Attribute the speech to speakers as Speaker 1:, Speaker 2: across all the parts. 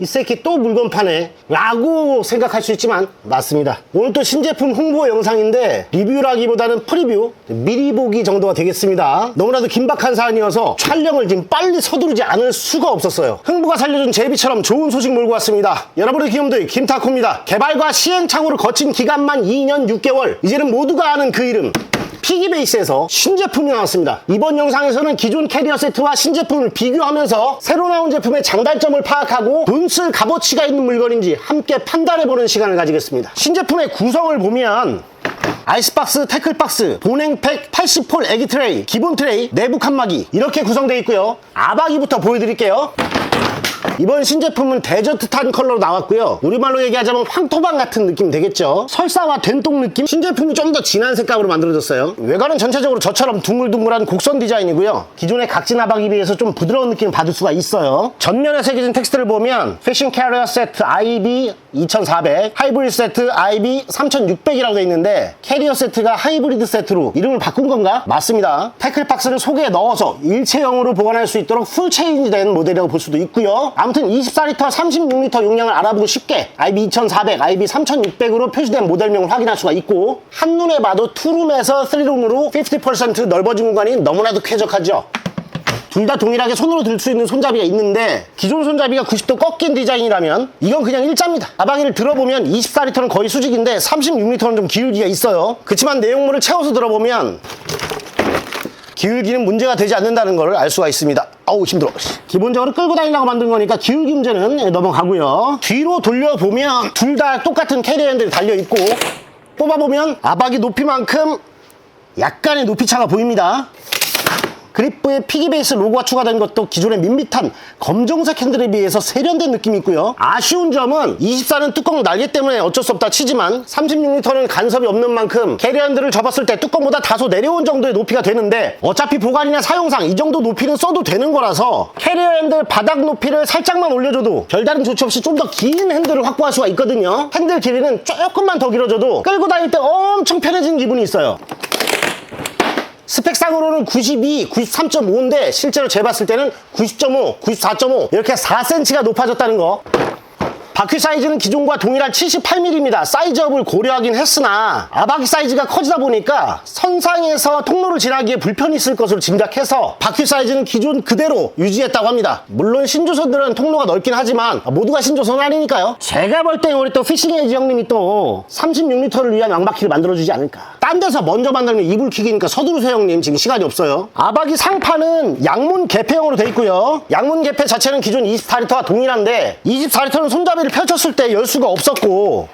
Speaker 1: 이 새끼 또 물건 파네 라고 생각할 수 있지만 맞습니다. 오늘 또 신제품 홍보 영상인데 리뷰라기보다는 프리뷰, 미리 보기 정도가 되겠습니다. 너무나도 긴박한 사안이어서 촬영을 지금 빨리 서두르지 않을 수가 없었어요. 흥부가 살려준 제비처럼 좋은 소식 몰고 왔습니다. 여러분의 귀염둥이 김타코입니다. 개발과 시행착오를 거친 기간만 2년 6개월, 이제는 모두가 아는 그 이름 피기베이스에서 신제품이 나왔습니다. 이번 영상에서는 기존 캐리어 세트와 신제품을 비교하면서 새로 나온 제품의 장단점을 파악하고 돈 쓸 값어치가 있는 물건인지 함께 판단해보는 시간을 가지겠습니다. 신제품의 구성을 보면 아이스박스, 태클박스, 보냉팩, 80폴 애기 트레이, 기본 트레이, 내부 칸막이 이렇게 구성되어 있고요. 아바기부터 보여드릴게요. 이번 신제품은 데저트탄 컬러로 나왔고요. 우리말로 얘기하자면 황토방 같은 느낌 되겠죠. 설사와 된똥 느낌? 신제품이 좀 더 진한 색감으로 만들어졌어요. 외관은 전체적으로 저처럼 둥글둥글한 곡선 디자인이고요. 기존의 각진 아박에 비해서 좀 부드러운 느낌을 받을 수가 있어요. 전면에 새겨진 텍스트를 보면 패션 캐리어 세트 IB 2400, 하이브리드 세트 IB 3600이라고 되어 있는데 캐리어 세트가 하이브리드 세트로 이름을 바꾼 건가? 맞습니다. 태클박스를 속에 넣어서 일체형으로 보관할 수 있도록 풀 체인지된 모델이라고 볼 수도 있고요. 아무튼 24리터, 36리터 용량을 알아보고 쉽게 IB 2400, IB 3600으로 표시된 모델명을 확인할 수가 있고, 한눈에 봐도 투룸에서 3룸으로 50% 넓어진 공간이 너무나도 쾌적하죠. 둘 다 동일하게 손으로 들 수 있는 손잡이가 있는데 기존 손잡이가 90도 꺾인 디자인이라면 이건 그냥 일자입니다. 아방이를 들어보면 24리터는 거의 수직인데 36리터는 좀 기울기가 있어요. 그렇지만 내용물을 채워서 들어보면 기울기는 문제가 되지 않는다는 걸 알 수가 있습니다. 아우 힘들어. 기본적으로 끌고 다니려고 만든 거니까 기울기 문제는 넘어가고요. 뒤로 돌려보면 둘 다 똑같은 캐리어 핸들이 달려있고, 뽑아보면 아박이 높이만큼 약간의 높이 차가 보입니다. 그립부에 피기베이스 로고가 추가된 것도 기존의 밋밋한 검정색 핸들에 비해서 세련된 느낌이 있고요. 아쉬운 점은 24는 뚜껑 날개 때문에 어쩔 수 없다 치지만 36리터는 간섭이 없는 만큼 캐리어 핸들을 접었을 때 뚜껑보다 다소 내려온 정도의 높이가 되는데, 어차피 보관이나 사용상 이 정도 높이는 써도 되는 거라서 캐리어 핸들 바닥 높이를 살짝만 올려줘도 별다른 조치 없이 좀 더 긴 핸들을 확보할 수가 있거든요. 핸들 길이는 조금만 더 길어져도 끌고 다닐 때 엄청 편해지는 기분이 있어요. 스펙상으로는 92, 93.5인데 실제로 재봤을 때는 90.5, 94.5 이렇게 4cm가 높아졌다는 거. 바퀴 사이즈는 기존과 동일한 78mm입니다. 사이즈업을 고려하긴 했으나 아바기 사이즈가 커지다 보니까 선상에서 통로를 지나기에 불편이 있을 것으로 짐작해서 바퀴 사이즈는 기존 그대로 유지했다고 합니다. 물론 신조선들은 통로가 넓긴 하지만 모두가 신조선은 아니니까요. 제가 볼 때 우리 또 피싱에이지 형님이 또 36리터를 위한 왕바퀴를 만들어주지 않을까. 딴 데서 먼저 만들면 이불킥이니까 서두르세요 형님, 지금 시간이 없어요. 아바기 상판은 양문 개폐형으로 돼 있고요. 양문 개폐 자체는 기존 24리터와 동일한데 24리터는 손잡이를 펼쳤을 때 열 수가 없었고,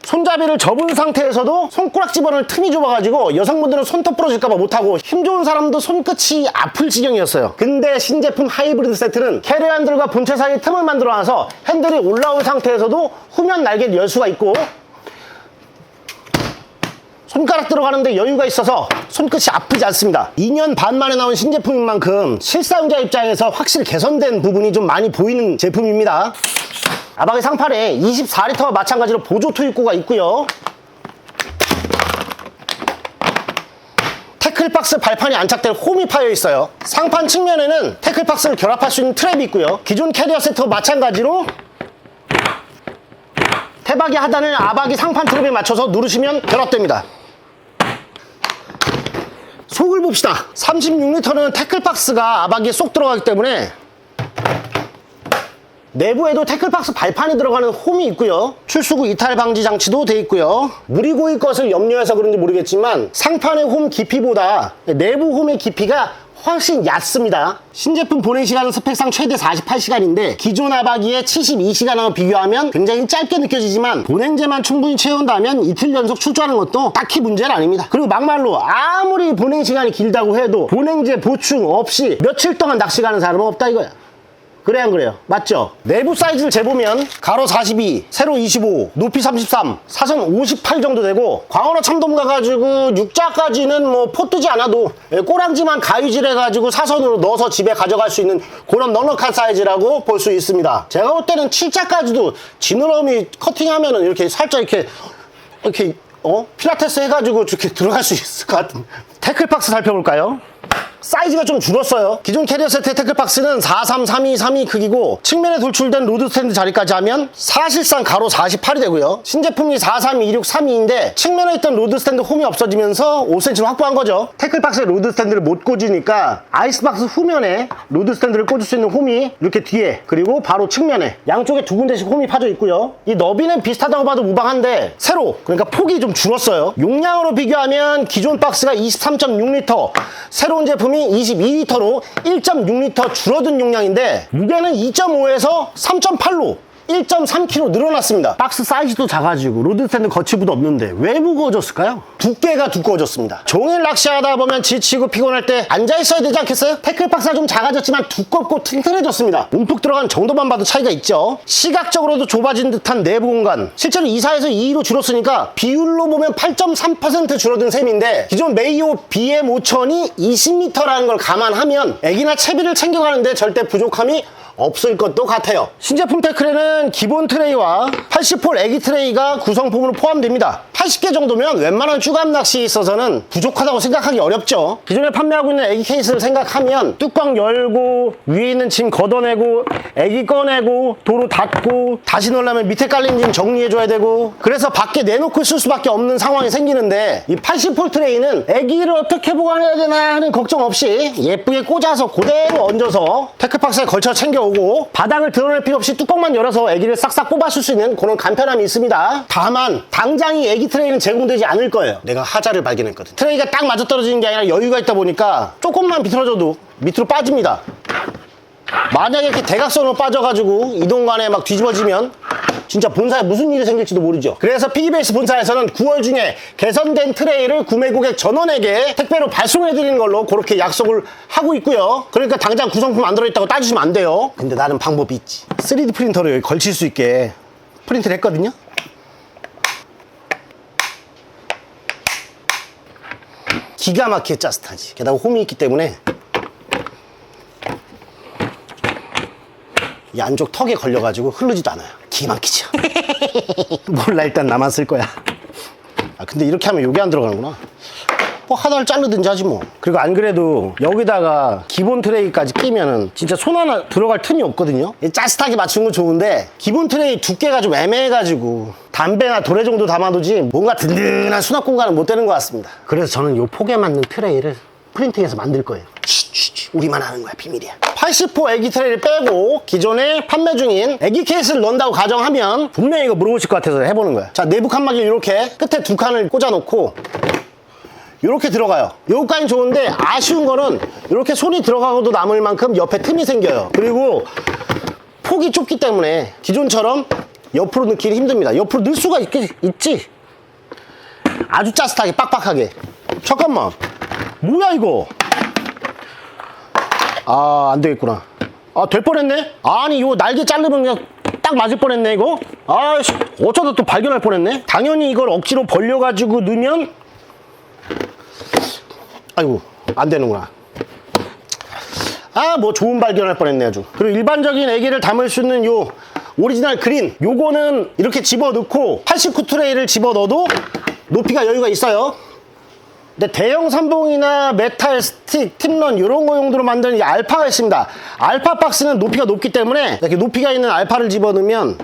Speaker 1: 손잡이를 접은 상태에서도 손가락 집어넣을 틈이 좁아가지고 여성분들은 손톱 부러질까봐 못하고 힘 좋은 사람도 손끝이 아플 지경이었어요. 근데 신제품 하이브리드 세트는 캐리어 핸들과 본체 사이에 틈을 만들어놔서 핸들이 올라온 상태에서도 후면 날개를 열 수가 있고, 손가락 들어가는데 여유가 있어서 손끝이 아프지 않습니다. 2년 반 만에 나온 신제품인 만큼 실사용자 입장에서 확실히 개선된 부분이 좀 많이 보이는 제품입니다. 아바기 상판에 24리터와 마찬가지로 보조 투입구가 있고요. 태클박스 발판이 안착될 홈이 파여 있어요. 상판 측면에는 태클박스를 결합할 수 있는 트랩이 있고요. 기존 캐리어 세트와 마찬가지로 태박이 하단을 아바기 상판 트랩에 맞춰서 누르시면 결합됩니다. 속을 봅시다. 36리터는 태클박스가 아바기에 쏙 들어가기 때문에 내부에도 태클박스 발판이 들어가는 홈이 있고요. 출수구 이탈 방지 장치도 돼 있고요. 물이 고일 것을 염려해서 그런지 모르겠지만 상판의 홈 깊이보다 내부 홈의 깊이가 훨씬 얕습니다. 신제품 보냉 시간은 스펙상 최대 48시간인데 기존 아바기의 72시간하고 비교하면 굉장히 짧게 느껴지지만 보냉제만 충분히 채운다면 이틀 연속 출조하는 것도 딱히 문제는 아닙니다. 그리고 막말로 아무리 보냉 시간이 길다고 해도 보냉제 보충 없이 며칠 동안 낚시 가는 사람은 없다 이거야. 그래 안 그래요? 맞죠? 내부 사이즈를 재보면 가로 42, 세로 25, 높이 33, 사선 58 정도 되고, 광어나 참돔 가가지고 육자까지는 뭐 포 뜨지 않아도 꼬랑지만 가위질해가지고 사선으로 넣어서 집에 가져갈 수 있는 그런 넉넉한 사이즈라고 볼 수 있습니다. 제가 볼 때는 7자까지도 지느러미 커팅하면은 이렇게 살짝 이렇게 필라테스 해가지고 이렇게 들어갈 수 있을 것 같은. 태클박스 살펴볼까요? 사이즈가 좀 줄었어요. 기존 캐리어 세트의 태클박스는 433232 크기고 측면에 돌출된 로드 스탠드 자리까지 하면 사실상 가로 48이 되고요. 신제품이 432632인데 측면에 있던 로드 스탠드 홈이 없어지면서 5cm를 확보한 거죠. 태클박스에 로드 스탠드를 못 꽂으니까 아이스박스 후면에 로드 스탠드를 꽂을 수 있는 홈이 이렇게 뒤에 그리고 바로 측면에 양쪽에 두 군데씩 홈이 파져 있고요. 이 너비는 비슷하다고 봐도 무방한데 세로, 그러니까 폭이 좀 줄었어요. 용량으로 비교하면 기존 박스가 23.6L, 새로운 제품이 22L로 1.6L 줄어든 용량인데 무게는 2.5에서 3.8로 1.3kg 늘어났습니다. 박스 사이즈도 작아지고 로드 스탠드 거치부도 없는데 왜 무거워졌을까요? 두께가 두꺼워졌습니다. 종일 낚시하다 보면 지치고 피곤할 때 앉아있어야 되지 않겠어요? 태클박스가 좀 작아졌지만 두껍고 튼튼해졌습니다. 움푹 들어간 정도만 봐도 차이가 있죠. 시각적으로도 좁아진 듯한 내부 공간, 실제로 2.4에서 2.2로 줄었으니까 비율로 보면 8.3% 줄어든 셈인데 기존 메이오 BM5000이 20m라는 걸 감안하면 애기나 채비를 챙겨가는데 절대 부족함이 없을 것도 같아요. 신제품 태클에는 기본 트레이와 80홀 애기 트레이가 구성품으로 포함됩니다. 80개 정도면 웬만한 쭈감 낚시에 있어서는 부족하다고 생각하기 어렵죠. 기존에 판매하고 있는 애기 케이스를 생각하면 뚜껑 열고 위에 있는 짐 걷어내고 애기 꺼내고 도로 닫고 다시 넣으려면 밑에 깔린 짐 정리해줘야 되고, 그래서 밖에 내놓고 쓸 수밖에 없는 상황이 생기는데 이 80홀 트레이는 애기를 어떻게 보관해야 되나 하는 걱정 없이 예쁘게 꽂아서 그대로 얹어서 태클박스에 걸쳐 챙겨오고 바닥을 드러낼 필요 없이 뚜껑만 열어서 애기를 싹싹 뽑아쓸 수 있는 그런 간편함이 있습니다. 다만 당장 이 애기 트레이는 제공되지 않을 거예요. 내가 하자를 발견했거든. 트레이가 딱 맞아떨어지는 게 아니라 여유가 있다 보니까 조금만 비틀어져도 밑으로 빠집니다. 만약에 이렇게 대각선으로 빠져가지고 이동간에 막 뒤집어지면 진짜 본사에 무슨 일이 생길지도 모르죠. 그래서 피기베이스 본사에서는 9월 중에 개선된 트레이를 구매 고객 전원에게 택배로 발송해드리는 걸로 그렇게 약속을 하고 있고요. 그러니까 당장 구성품 안 들어있다고 따지시면 안 돼요. 근데 나는 방법이 있지. 3D 프린터를 여기 걸칠 수 있게 프린트를 했거든요. 기가 막히게 짜릿하지. 게다가 홈이 있기 때문에 이 안쪽 턱에 걸려가지고 흐르지도 않아요. 기가 막히죠. 몰라, 일단 나만 쓸 거야. 아, 근데 이렇게 하면 요게 안 들어가는구나. 뭐 하나를 자르든지 하지 뭐. 그리고 안 그래도 여기다가 기본 트레이까지 끼면은 진짜 손 하나 들어갈 틈이 없거든요. 짜릿하게 맞춘 건 좋은데 기본 트레이 두께가 좀 애매해가지고 담배나 도래 정도 담아두지 뭔가 든든한 수납 공간은 못 되는 것 같습니다. 그래서 저는 요 폭에 맞는 트레이를 프린팅해서 만들 거예요. 우리만 하는 거야, 비밀이야. 80호 애기 트레이를 빼고 기존에 판매 중인 애기 케이스를 넣는다고 가정하면 분명히 이거 물어보실 것 같아서 해보는 거야. 자, 내부 칸막이 이렇게 끝에 두 칸을 꽂아놓고 이렇게 들어가요. 요까지는 좋은데 아쉬운 거는 이렇게 손이 들어가고도 남을 만큼 옆에 틈이 생겨요. 그리고 폭이 좁기 때문에 기존처럼 옆으로 넣기는 힘듭니다. 옆으로 넣을 수가 있지. 아주 짜릿하게 빡빡하게. 잠깐만, 뭐야 이거. 아, 안 되겠구나. 아, 될 뻔했네. 아니, 요 날개 자르면 그냥 딱 맞을 뻔했네 이거. 아이씨, 어쩌다 또 발견할 뻔했네. 당연히 이걸 억지로 벌려가지고 넣으면 아이고, 안 되는구나. 아, 뭐 좋은 발견할 뻔했네 아주. 그리고 일반적인 애기를 담을 수 있는 요 오리지널 그린, 요거는 이렇게 집어넣고 89 트레이를 집어넣어도 높이가 여유가 있어요. 근데 대형 삼봉이나 메탈 스틱, 팁런 이런 거 용도로 만드는 이 알파가 있습니다. 알파 박스는 높이가 높기 때문에 이렇게 높이가 있는 알파를 집어넣으면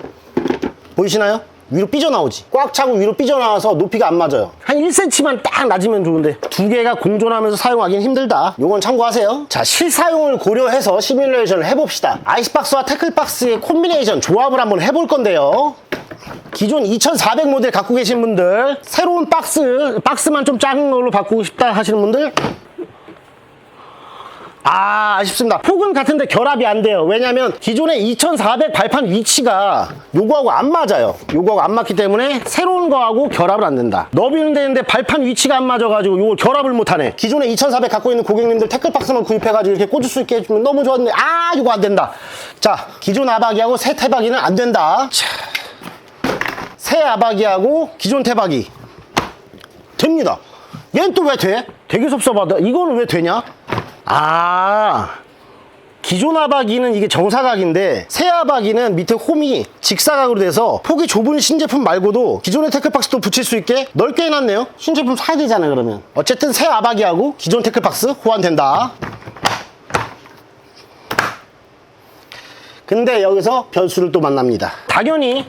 Speaker 1: 보이시나요? 위로 삐져나오지. 꽉 차고 위로 삐져나와서 높이가 안 맞아요. 한 1cm만 딱 낮으면 좋은데 두 개가 공존하면서 사용하기는 힘들다. 요건 참고하세요. 자, 실사용을 고려해서 시뮬레이션을 해봅시다. 아이스박스와 태클박스의 콤비네이션 조합을 한번 해볼 건데요. 기존 2400 모델 갖고 계신 분들, 새로운 박스만 좀 작은 걸로 바꾸고 싶다 하시는 분들, 아쉽습니다. 폭은 같은데 결합이 안 돼요. 왜냐면 기존의 2400 발판 위치가 요거하고 안 맞아요. 요거하고 안 맞기 때문에 새로운 거하고 결합을 안 된다. 너비는 되는데 발판 위치가 안 맞아가지고 요걸 결합을 못하네. 기존에 2400 갖고 있는 고객님들 태클박스만 구입해가지고 이렇게 꽂을 수 있게 해주면 너무 좋았는데 요거 안 된다. 자, 기존 아바기하고 새 태바기는 안 된다. 자, 새 아바기하고 기존 태바기 됩니다. 얘는 또 왜 돼? 되게 섭섭하다. 이거는 왜 되냐? 기존 아바기는 이게 정사각인데 새 아바기는 밑에 홈이 직사각으로 돼서 폭이 좁은 신제품 말고도 기존의 태클박스도 붙일 수 있게 넓게 해놨네요. 신제품 사야 되잖아요 그러면. 어쨌든 새 아바기하고 기존 태클박스 호환된다. 근데 여기서 변수를 또 만납니다. 당연히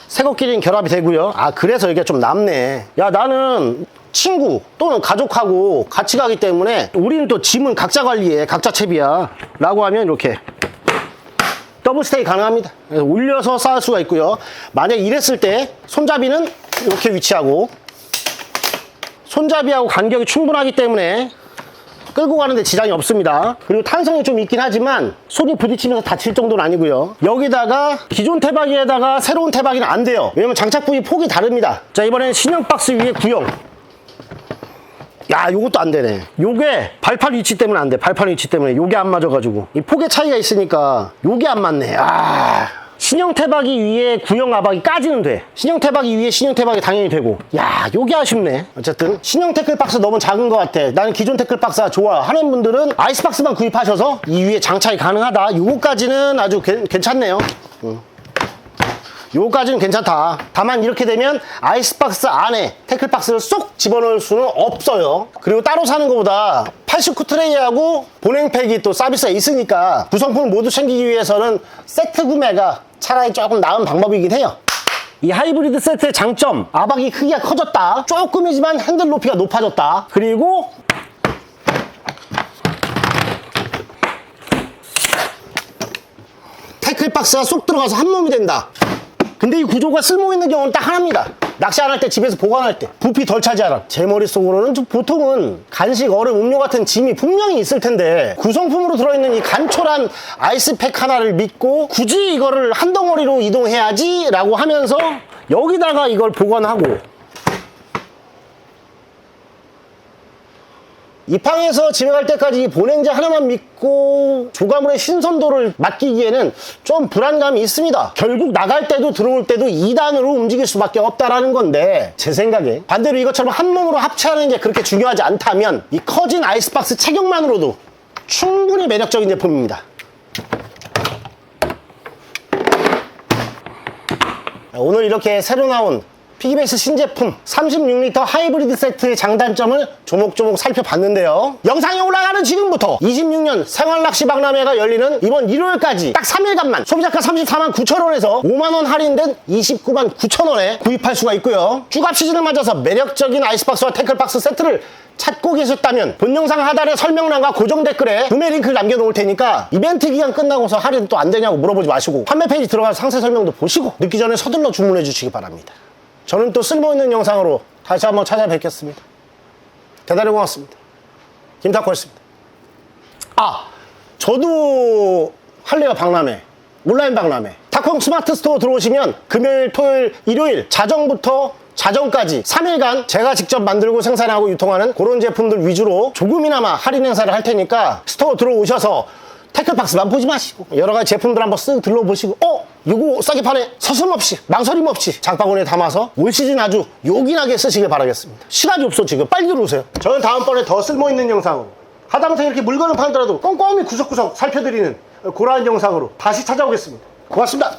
Speaker 1: 새것끼리는 결합이 되고요. 아 그래서 이게 좀 남네. 야 나는 친구 또는 가족하고 같이 가기 때문에 우리는 또 짐은 각자 관리해, 각자 채비야 라고 하면 이렇게 더블 스테이 가능합니다. 그래서 올려서 쌓을 수가 있고요. 만약 이랬을 때 손잡이는 이렇게 위치하고 손잡이하고 간격이 충분하기 때문에 끌고 가는데 지장이 없습니다. 그리고 탄성이 좀 있긴 하지만 손이 부딪히면서 다칠 정도는 아니고요. 여기다가 기존 태박이에다가 새로운 태박이는 안 돼요. 왜냐면 장착 부위 폭이 다릅니다. 자 이번에는 신형 박스 위에 구형. 야 요것도 안 되네. 요게 발판 위치 때문에 안 돼. 발판 위치 때문에 요게 안 맞아가지고 이 폭의 차이가 있으니까 요게 안 맞네. 신형 태박이 위에 구형 아박이까지는 돼. 신형 태박이 위에 신형 태박이 당연히 되고. 야 요게 아쉽네. 어쨌든 신형 태클박스 너무 작은 것 같아. 나는 기존 태클박스가 좋아 하는 분들은 아이스박스만 구입하셔서 이 위에 장착이 가능하다. 요거까지는 아주 괜찮네요. 요거까지는 괜찮다. 다만 이렇게 되면 아이스박스 안에 태클박스를 쏙 집어넣을 수는 없어요. 그리고 따로 사는 것보다 89 트레이하고 보냉팩이 또 서비스가 있으니까 구성품을 모두 챙기기 위해서는 세트 구매가 차라리 조금 나은 방법이긴 해요. 이 하이브리드 세트의 장점, 아박이 크기가 커졌다. 조금이지만 핸들 높이가 높아졌다. 그리고 태클박스가 쏙 들어가서 한 몸이 된다. 근데 이 구조가 쓸모있는 경우는 딱 하나입니다. 낚시 안 할 때, 집에서 보관할 때 부피 덜 차지하라. 제 머릿속으로는 보통은 간식, 얼음, 음료 같은 짐이 분명히 있을 텐데 구성품으로 들어있는 이 간촐한 아이스팩 하나를 믿고 굳이 이거를 한 덩어리로 이동해야지 라고 하면서 여기다가 이걸 보관하고 입항해서 집에 갈 때까지 보냉제 하나만 믿고 조가물의 신선도를 맡기기에는 좀 불안감이 있습니다. 결국 나갈 때도 들어올 때도 2단으로 움직일 수밖에 없다라는 건데 제 생각에 반대로 이것처럼 한 몸으로 합체하는 게 그렇게 중요하지 않다면 이 커진 아이스박스 체격만으로도 충분히 매력적인 제품입니다. 오늘 이렇게 새로 나온 피기베이스 신제품 36리터 하이브리드 세트의 장단점을 조목조목 살펴봤는데요. 영상이 올라가는 지금부터 26년 생활낚시 박람회가 열리는 이번 일요일까지 딱 3일간만 소비자가 34만 9천원에서 5만원 할인된 29만 9천원에 구입할 수가 있고요. 쭈갑 시즌을 맞아서 매력적인 아이스박스와 태클박스 세트를 찾고 계셨다면 본 영상 하단의 설명란과 고정 댓글에 구매 링크를 남겨놓을 테니까 이벤트 기간 끝나고서 할인 또 안 되냐고 물어보지 마시고 판매 페이지 들어가서 상세 설명도 보시고 늦기 전에 서둘러 주문해 주시기 바랍니다. 저는 또 쓸모있는 영상으로 다시 한번 찾아뵙겠습니다. 대단히 고맙습니다. 김타코였습니다. 저도 할래요 박람회, 온라인 박람회. 타코형 스마트 스토어 들어오시면 금요일, 토요일, 일요일 자정부터 자정까지 3일간 제가 직접 만들고 생산하고 유통하는 그런 제품들 위주로 조금이나마 할인 행사를 할 테니까 스토어 들어오셔서 태클박스만 보지 마시고 여러가지 제품들 한번 쓱 둘러보시고 이거 싸게 파네 서슴없이 망설임 없이 장바구니에 담아서 올 시즌 아주 요긴하게 쓰시길 바라겠습니다. 시간이 없어 지금 빨리 들어오세요. 저는 다음번에 더 쓸모있는 영상으로 하다못해 이렇게 물건을 팔더라도 꼼꼼히 구석구석 살펴드리는 그러한 영상으로 다시 찾아오겠습니다. 고맙습니다.